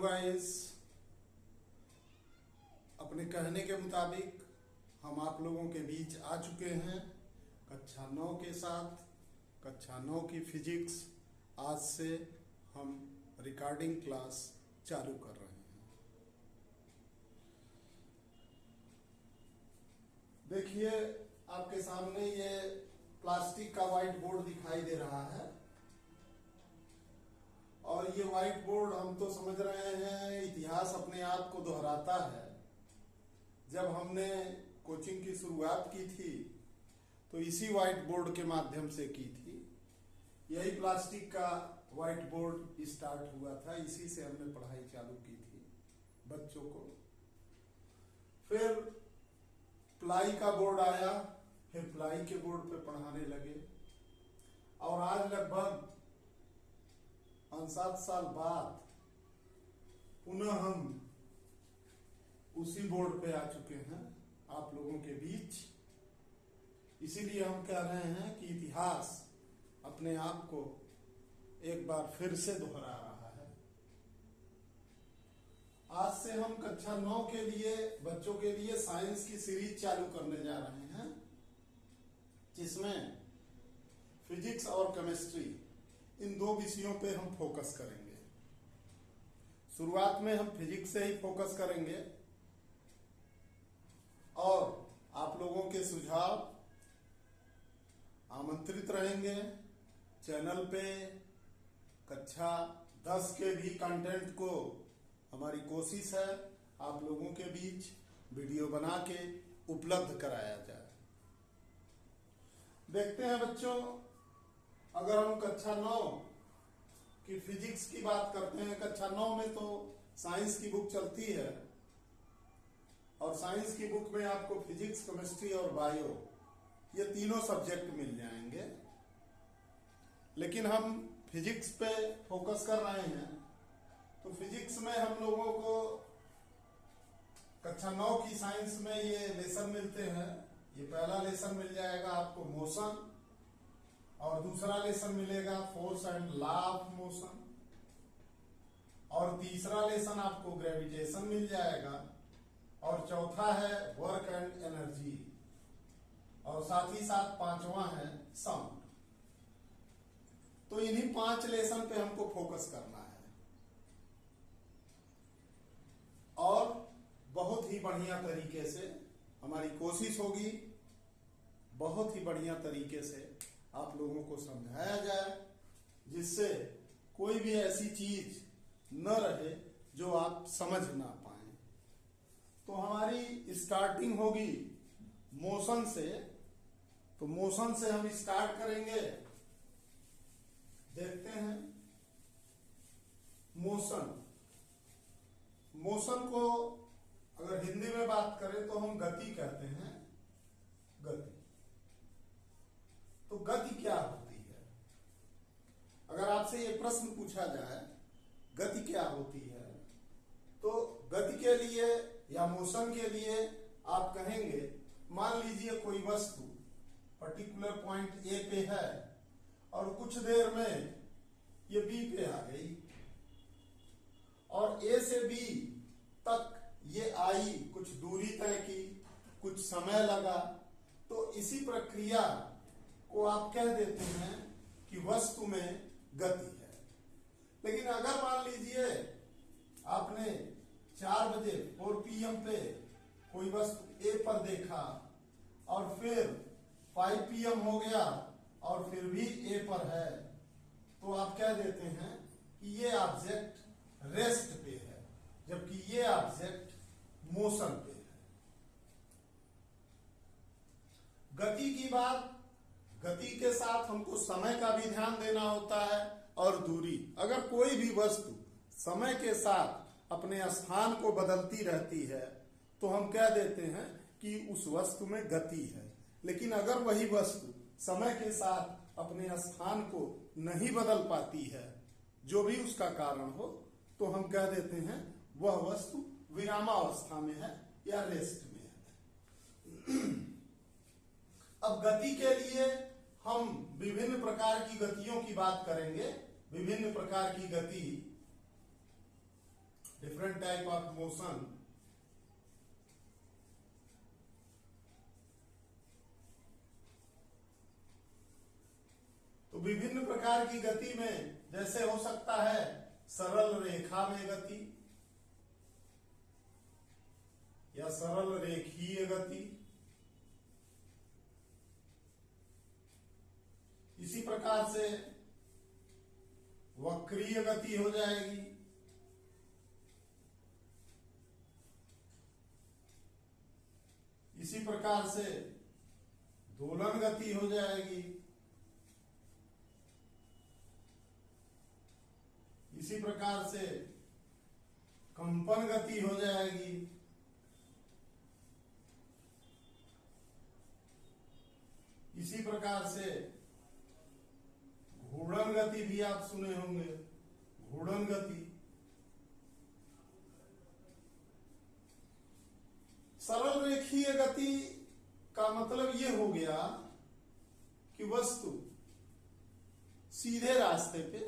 Guys, अपने कहने के मुताबिक हम आप लोगों के बीच आ चुके हैं कक्षा 9 के साथ। कक्षा 9 की फिजिक्स आज से हम रिकॉर्डिंग क्लास चालू कर रहे हैं। देखिए, आपके सामने ये प्लास्टिक का व्हाइट बोर्ड दिखाई दे रहा है और ये व्हाइट बोर्ड हम तो समझ रहे हैं इतिहास अपने आप को दोहराता है। जब हमने कोचिंग की शुरुआत की थी तो इसी व्हाइट बोर्ड के माध्यम से की थी। यही प्लास्टिक का व्हाइट बोर्ड स्टार्ट हुआ था, इसी से हमने पढ़ाई चालू की थी बच्चों को। फिर प्लाई का बोर्ड आया, फिर प्लाई के बोर्ड पे पढ़ाने लगे और आज लगभग 5-7 साल बाद पुनः हम उसी बोर्ड पे आ चुके हैं आप लोगों के बीच। इसीलिए हम कह रहे हैं कि इतिहास अपने आप को एक बार फिर से दोहरा रहा है। आज से हम कक्षा 9 के लिए बच्चों के लिए साइंस की सीरीज चालू करने जा रहे हैं, जिसमें फिजिक्स और केमिस्ट्री इन 2 विषयों पे हम फोकस करेंगे। शुरुआत में हम फिजिक्स से ही फोकस करेंगे और आप लोगों के सुझाव आमंत्रित रहेंगे। चैनल पे कक्षा 10 के भी कंटेंट को हमारी कोशिश है आप लोगों के बीच वीडियो बना के उपलब्ध कराया जाए। देखते हैं बच्चों, अगर हम कक्षा 9 की फिजिक्स की बात करते हैं, कक्षा 9 में तो साइंस की बुक चलती है और साइंस की बुक में आपको फिजिक्स, केमिस्ट्री और बायो ये तीनों सब्जेक्ट मिल जाएंगे। लेकिन हम फिजिक्स पे फोकस कर रहे हैं तो फिजिक्स में हम लोगों को कक्षा 9 की साइंस में ये लेसन मिलते हैं। ये पहला लेसन मिल जाएगा आपको मोशन और दूसरा लेसन मिलेगा force and law of motion और तीसरा लेसन आपको ग्रेविटेशन मिल जाएगा और चौथा है वर्क एंड एनर्जी और साथ ही साथ 5वां है साउंड। तो इन्हीं 5 लेसन पे हमको फोकस करना है और बहुत ही बढ़िया तरीके से हमारी कोशिश होगी, बहुत ही बढ़िया तरीके से आप लोगों को समझाया जाए, जिससे कोई भी ऐसी चीज न रहे जो आप समझ ना पाए। तो हमारी स्टार्टिंग होगी मोशन से। तो मोशन से हम स्टार्ट करेंगे। देखते हैं मोशन। मोशन को अगर हिंदी में बात करें तो हम गति कहते हैं। गति, तो गति क्या होती है? अगर आपसे ये प्रश्न पूछा जाए गति क्या होती है, तो गति के लिए या मोशन के लिए आप कहेंगे, मान लीजिए कोई वस्तु पर्टिकुलर पॉइंट ए पे है और कुछ देर में ये बी पे आ गई और ए से बी तक ये आई, कुछ दूरी तय की, कुछ समय लगा, तो इसी प्रक्रिया को आप कह देते हैं कि वस्तु में गति है। लेकिन अगर मान लीजिए आपने 4 बजे 4 PM पे कोई वस्तु ए पर देखा और फिर 5 PM हो गया और फिर भी ए पर है, तो आप कह देते हैं कि ये ऑब्जेक्ट रेस्ट पे है, जबकि ये ऑब्जेक्ट मोशन पे है। गति की बात, गति के साथ हमको समय का भी ध्यान देना होता है और दूरी। अगर कोई भी वस्तु समय के साथ अपने स्थान को बदलती रहती है तो हम कह देते हैं कि उस वस्तु में गति है। लेकिन अगर वही वस्तु समय के साथ अपने स्थान को नहीं बदल पाती है, जो भी उसका कारण हो, तो हम कह देते हैं वह वस्तु विरामावस्था में है या रेस्ट में है। अब गति के लिए हम विभिन्न प्रकार की गतियों की बात करेंगे। विभिन्न प्रकार की गति different type of motion. तो विभिन्न प्रकार की गति में जैसे हो सकता है सरल रेखा में गति या सरल रेखीय गति, इसी प्रकार से वक्रीय गति हो जाएगी, इसी प्रकार से दोलन गति हो जाएगी, इसी प्रकार से कंपन गति हो जाएगी, इसी प्रकार से घूर्णन गति भी आप सुने होंगे, घूर्णन गति। सरल रेखीय गति का मतलब ये हो गया कि वस्तु सीधे रास्ते पे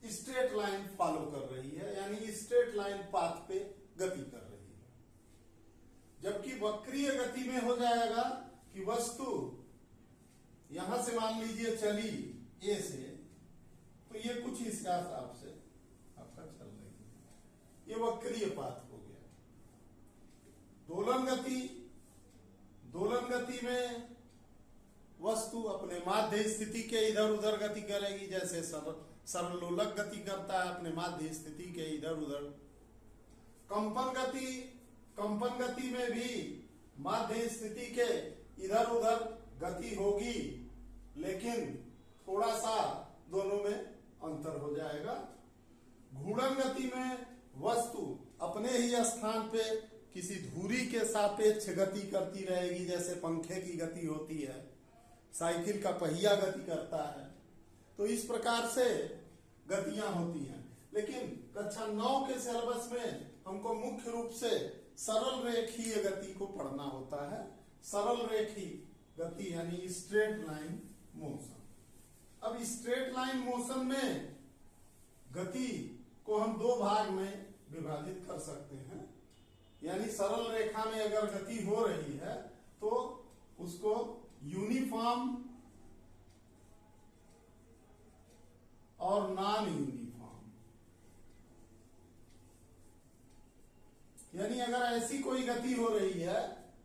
स्ट्रेट लाइन फॉलो कर रही है, यानी स्ट्रेट लाइन पाथ पे गति कर रही है। जबकि वक्रीय गति में हो जाएगा कि वस्तु यहां से मान लीजिए चली ए से, तो ये कुछ इस हिसाब से आपका चल रही है, ये वक्रीय पाथ हो गया। दोलन गति, दोलन गति में वस्तु अपने माध्य स्थिति के इधर उधर गति करेगी, जैसे सरलोलक गति करता है अपने माध्य स्थिति के इधर उधर। कंपन गति, कंपन गति में भी माध्य स्थिति के इधर उधर गति होगी, लेकिन थोड़ा सा दोनों में अंतर हो जाएगा। घूर्णन गति में वस्तु अपने ही स्थान पे किसी धुरी के सापेक्ष गति करती रहेगी, जैसे पंखे की गति होती है, साइकिल का पहिया गति करता है, तो इस प्रकार से गतियां होती हैं। लेकिन कक्षा 9 के सिलेबस में हमको मुख्य रूप से सरल रेखीय गति को पढ़ना होता है। सरल रेखीय गति यानी स्ट्रेट लाइन मोशन। अब स्ट्रेट लाइन मोशन में गति को हम दो भाग में विभाजित कर सकते हैं, यानी सरल रेखा में अगर गति हो रही है तो उसको यूनिफॉर्म और नॉन यूनिफॉर्म, यानी अगर ऐसी कोई गति हो रही है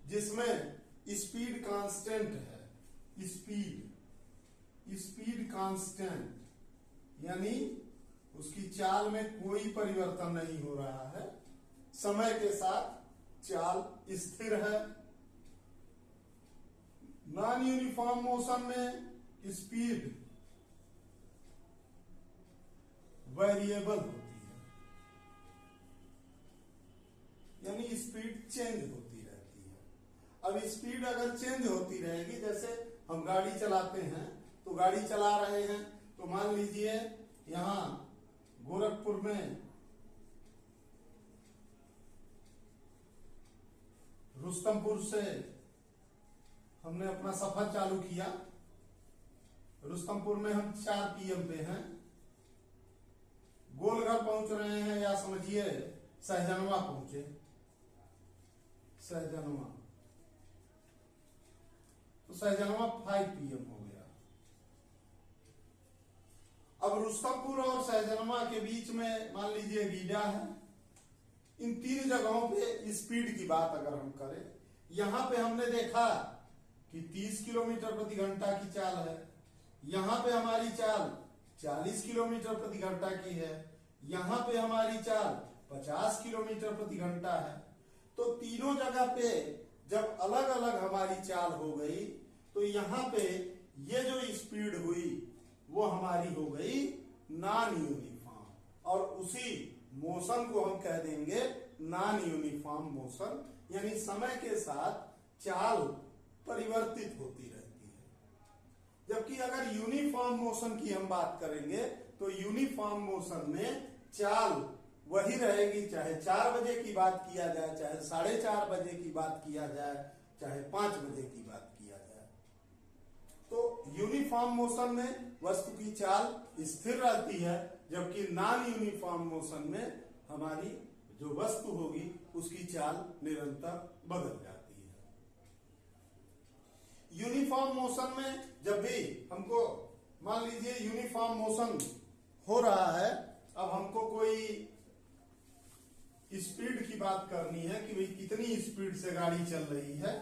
जिसमें स्पीड कांस्टेंट है, स्पीड कांस्टेंट, यानी उसकी चाल में कोई परिवर्तन नहीं हो रहा है, समय के साथ चाल स्थिर है। नॉन यूनिफॉर्म मोशन में स्पीड वेरिएबल होती है, यानी स्पीड चेंज होती रहती है। अब स्पीड अगर चेंज होती रहेगी, जैसे हम गाड़ी चलाते हैं तो गाड़ी चला रहे हैं, तो मान लीजिए यहां गोरखपुर में रुस्तमपुर से हमने अपना सफर चालू किया। रुस्तमपुर में हम 4 PM पे हैं, गोलघर पहुंच रहे हैं, या समझिए सहजनवा पहुंचे, सहजनवा, तो सहजनवा 5 PM हो गया। अब रुस्तमपुर और सहजनवा के बीच में मान लीजिए गीडा है। इन 3 जगहों पे स्पीड की बात अगर हम करें, यहां पे हमने देखा कि 30 किलोमीटर प्रति घंटा की चाल है, यहां पे हमारी चाल 40 किलोमीटर प्रति घंटा की है, यहां पे हमारी चाल 50 किलोमीटर प्रति घंटा है। तो तीनों जगह पे जब अलग अलग हमारी चाल हो गई, तो यहां पे ये जो स्पीड हुई वो हमारी हो गई नॉन यूनिफॉर्म, और उसी मोशन को हम कह देंगे नॉन यूनिफॉर्म मोशन, यानी समय के साथ चाल परिवर्तित होती रहती है। जबकि अगर यूनिफॉर्म मोशन की हम बात करेंगे तो यूनिफॉर्म मोशन में चाल वही रहेगी, चाहे 4 बजे की बात किया जाए, चाहे 4:30 बजे की बात किया जाए, चाहे 5 बजे की बात किया जाए। तो यूनिफॉर्म मोशन में वस्तु की चाल स्थिर रहती है, जबकि नॉन यूनिफॉर्म मोशन में हमारी जो वस्तु होगी उसकी चाल निरंतर बदल जाती है। यूनिफॉर्म मोशन में जब भी हमको मान लीजिए यूनिफॉर्म मोशन हो रहा है, अब हमको कोई स्पीड की बात करनी है कि भाई कितनी स्पीड से गाड़ी चल रही है,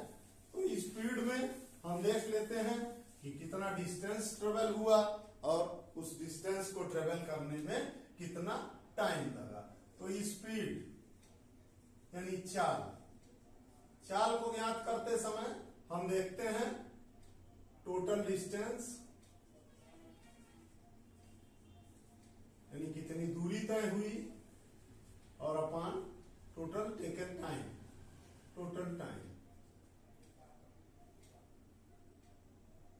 तो स्पीड में हम देख लेते हैं कि कितना डिस्टेंस ट्रेवल हुआ और उस डिस्टेंस को ट्रेवल करने में कितना टाइम लगा। तो स्पीड यानी चाल को ज्ञात करते समय हम देखते हैं टोटल डिस्टेंस यानी कितनी दूरी तय हुई और upon total taken time, total time.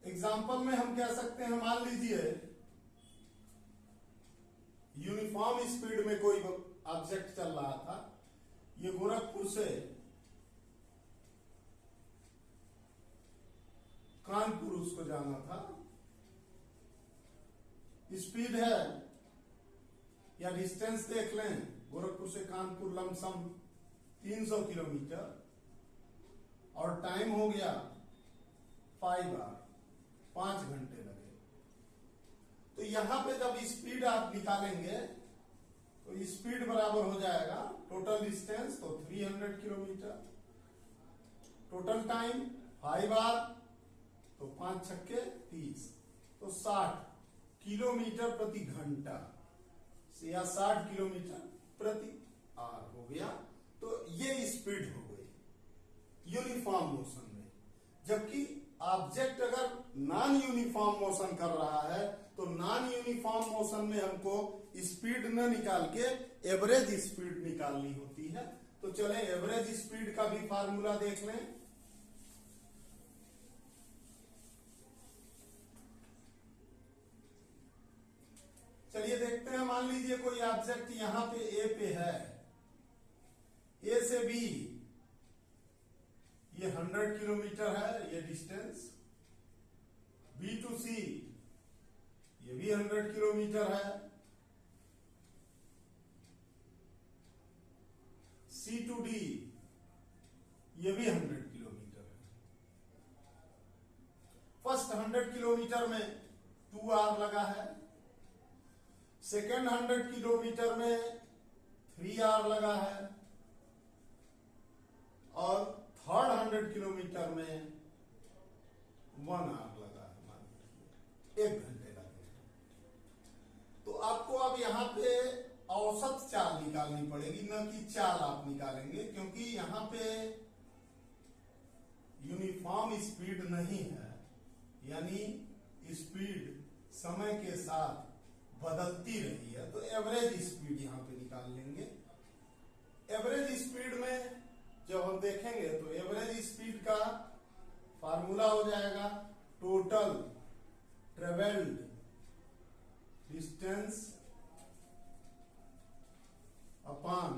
Example में हम कह सकते हैं, मान लीजिए यूनिफॉर्म स्पीड में कोई ऑब्जेक्ट चल रहा था, ये गोरखपुर से कानपुर उसको जाना था, स्पीड है या डिस्टेंस देख लें, गोरखपुर से कानपुर लमसम 300 किलोमीटर और टाइम हो गया 5 आवर, 5 घंटे लगे। तो यहां पे जब स्पीड आप निकालेंगे तो स्पीड बराबर हो जाएगा टोटल डिस्टेंस तो 300 किलोमीटर, टोटल टाइम 5 आवर तो 5 छक्के 30, तो 60 किलोमीटर प्रति घंटा या 60 किलोमीटर प्रति आवर हो गया। तो ये स्पीड हो गई यूनिफॉर्म मोशन में। जबकि ऑब्जेक्ट अगर नॉन यूनिफॉर्म मोशन कर रहा है तो नॉन यूनिफॉर्म मोशन में हमको स्पीड न निकाल के एवरेज स्पीड निकालनी होती है। तो चले एवरेज स्पीड का भी फार्मूला देख लें। चलिए देखते हैं, मान लीजिए कोई ऑब्जेक्ट यहां पे ए पे है, ए से बी ये 100 किलोमीटर है ये डिस्टेंस, बी टू सी ये भी 100 किलोमीटर है, सी टू डी ये भी 100 किलोमीटर है। फर्स्ट 100 किलोमीटर में 2 आवर लगा है, सेकेंड 100 किलोमीटर में 3 आवर लगा है और थर्ड 100 किलोमीटर में 1 आवर लगा है, मान लीजिए 1 घंटे लगे। तो आपको अब यहां पे औसत चाल निकालनी पड़ेगी, न कि चाल आप निकालेंगे, क्योंकि यहां पे यूनिफॉर्म स्पीड नहीं है, यानी स्पीड समय के साथ बदलती रही है। तो एवरेज स्पीड यहां पे निकाल लेंगे। एवरेज स्पीड में जब हम देखेंगे तो एवरेज स्पीड का फार्मूला हो जाएगा total travelled distance upon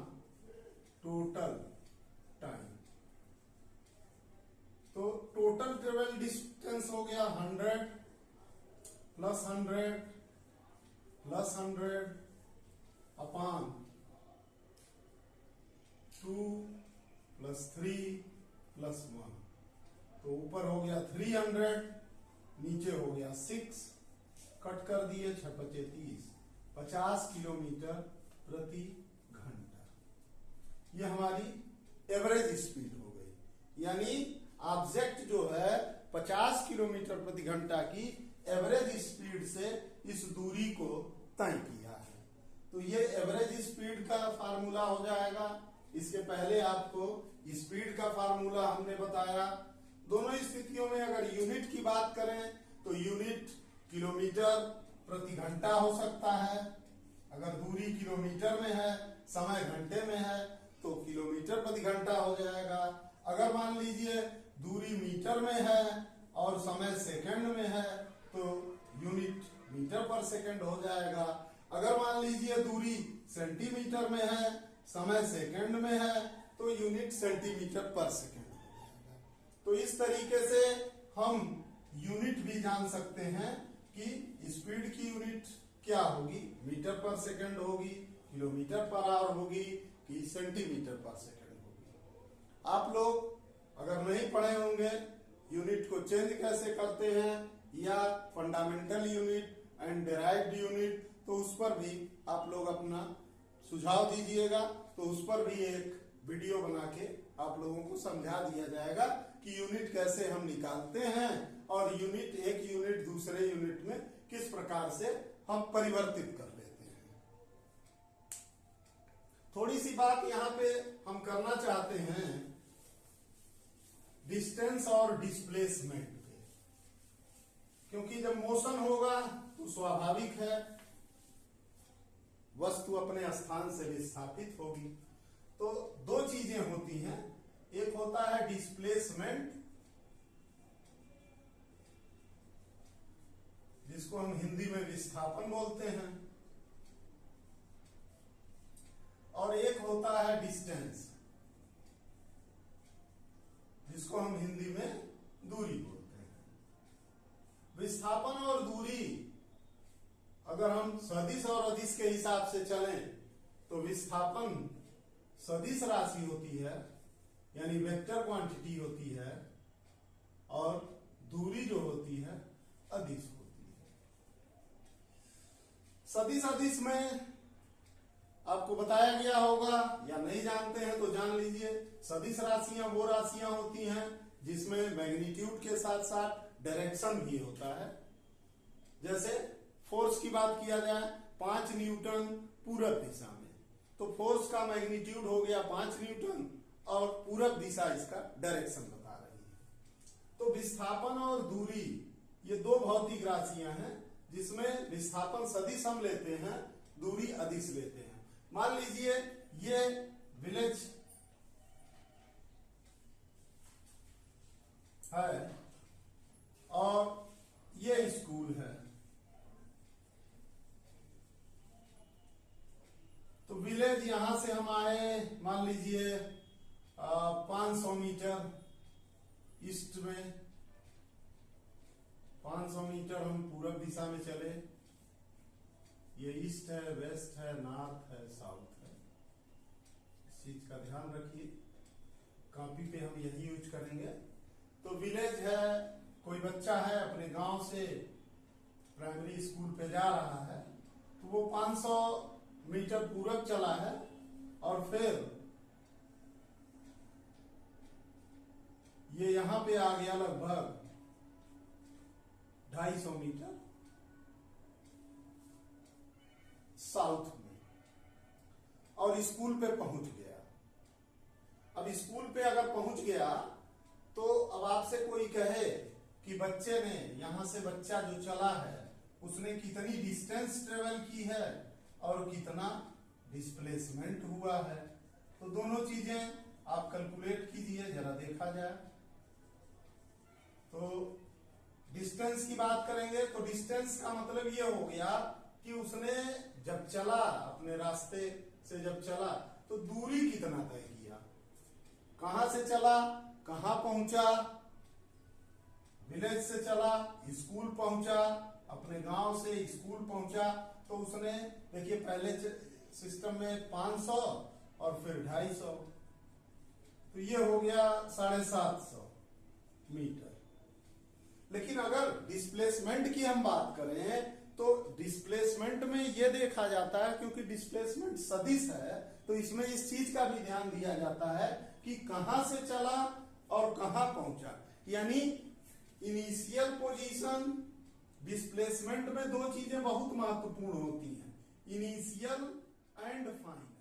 total time. तो टोटल ट्रेवल डिस्टेंस हो गया 100 plus 100 plus 100 upon 2 plus 3 plus 1। तो ऊपर हो गया 300, नीचे हो गया 6, कट कर दिए 6 × 30, 50 किलोमीटर प्रति घंटा। ये हमारी एवरेज स्पीड हो गई, यानी ऑब्जेक्ट जो है 50 किलोमीटर प्रति घंटा की एवरेज स्पीड से इस दूरी को तय किया है। तो ये एवरेज स्पीड का फार्मूला हो जाएगा। इसके पहले आपको स्पीड का फार्मूला हमने बताया। दोनों स्थितियों में अगर यूनिट की बात करें तो यूनिट किलोमीटर प्रति घंटा हो सकता है, अगर दूरी किलोमीटर में है, समय घंटे में है तो किलोमीटर प्रति घंटा हो जाएगा। अगर मान लीजिए दूरी मीटर में है और समय सेकंड में है तो यूनिट मीटर पर सेकंड हो जाएगा। अगर मान लीजिए दूरी सेंटीमीटर में है, समय सेकंड में है तो यूनिट सेंटीमीटर पर सेकंड हो जाएगा। तो इस तरीके से हम यूनिट भी जान सकते हैं कि स्पीड की यूनिट क्या होगी, मीटर पर सेकंड होगी किलोमीटर पर आवर होगी कि सेंटीमीटर पर सेकंड होगी। आप लोग अगर नहीं पढ़े होंगे यूनिट को चेंज कैसे करते हैं या fundamental unit and derived unit, तो उस पर भी आप लोग अपना सुझाव दीजिएगा, तो उस पर भी एक वीडियो बना के आप लोगों को समझा दिया जाएगा कि यूनिट कैसे हम निकालते हैं और यूनिट एक यूनिट दूसरे यूनिट में किस प्रकार से हम परिवर्तित कर लेते हैं। थोड़ी सी बात यहाँ पे हम करना चाहते हैं डिस्टेंस और डिस्प्लेसमेंट पे, क्योंकि जब मोशन होगा तो स्वाभाविक है वस्तु अपने स्थान से विस्थापित होगी। तो दो चीजें होती हैं, एक होता है डिस्प्लेसमेंट जिसको हम हिंदी में विस्थापन बोलते हैं, और एक होता है डिस्टेंस जिसको हम हिंदी में दूरी बोलते हैं। विस्थापन और दूरी अगर हम सदिश और अदिश के हिसाब से चलें तो विस्थापन सदिश राशि होती है यानी वेक्टर क्वांटिटी होती है, और दूरी जो होती है अदिश होती है। सदिश अदिश में आपको बताया गया होगा या नहीं जानते हैं तो जान लीजिए। सदिश राशियां वो राशियां होती हैं जिसमें मैग्नीट्यूड के साथ साथ डायरेक्शन भी होता है। जैसे फोर्स की बात किया जाए 5 न्यूटन पूरब दिशा में, तो फोर्स का मैग्नीट्यूड हो गया 5 न्यूटन और पूरब दिशा इसका डायरेक्शन बता रही है। तो विस्थापन और दूरी ये दो भौतिक राशियां हैं जिसमें विस्थापन सदिश हम लेते हैं, दूरी अदिश लेते हैं। मान लीजिए ये विलेज है और ये स्कूल है, तो विलेज यहां से हम आए मान लीजिए 500 मीटर ईस्ट में, 500 मीटर हम पूरब दिशा में चले। ये ईस्ट है, वेस्ट है, नॉर्थ है, साउथ है। इस चीज का ध्यान रखिए, कॉपी पे हम यही यूज करेंगे। तो विलेज है, कोई बच्चा है अपने गांव से प्राइमरी स्कूल पे जा रहा है, तो वो 500 मीटर पूरब चला है और फिर ये यहां पे आ गया लगभग 250 मीटर साउथ में और स्कूल पे पहुंच गया। अब स्कूल पे अगर पहुंच गया तो अब आपसे कोई कहे कि बच्चे ने यहां से बच्चा जो चला है उसने कितनी डिस्टेंस ट्रेवल की है और कितना डिस्प्लेसमेंट हुआ है, तो दोनों चीजें आप कैलकुलेट कीजिए, जरा देखा जाए। तो डिस्टेंस की बात करेंगे तो डिस्टेंस का मतलब ये हो गया कि उसने जब चला, अपने रास्ते से जब चला तो दूरी कितना तय किया, कहां से चला, कहां पहुंचा। विलेज से चला, स्कूल पहुंचा, अपने गांव से स्कूल पहुंचा, तो उसने देखिए पहले सिस्टम में 500 और फिर 250, तो ये हो गया 750 मीटर। लेकिन अगर डिस्प्लेसमेंट की हम बात करें तो डिस्प्लेसमेंट में यह देखा जाता है, क्योंकि डिस्प्लेसमेंट सदिश है तो इसमें इस चीज का भी ध्यान दिया जाता है कि कहां से चला और कहां पहुंचा। यानी इनिशियल पोजीशन डिस्प्लेसमेंट में दो चीजें बहुत महत्वपूर्ण होती हैं, इनिशियल एंड फाइनल।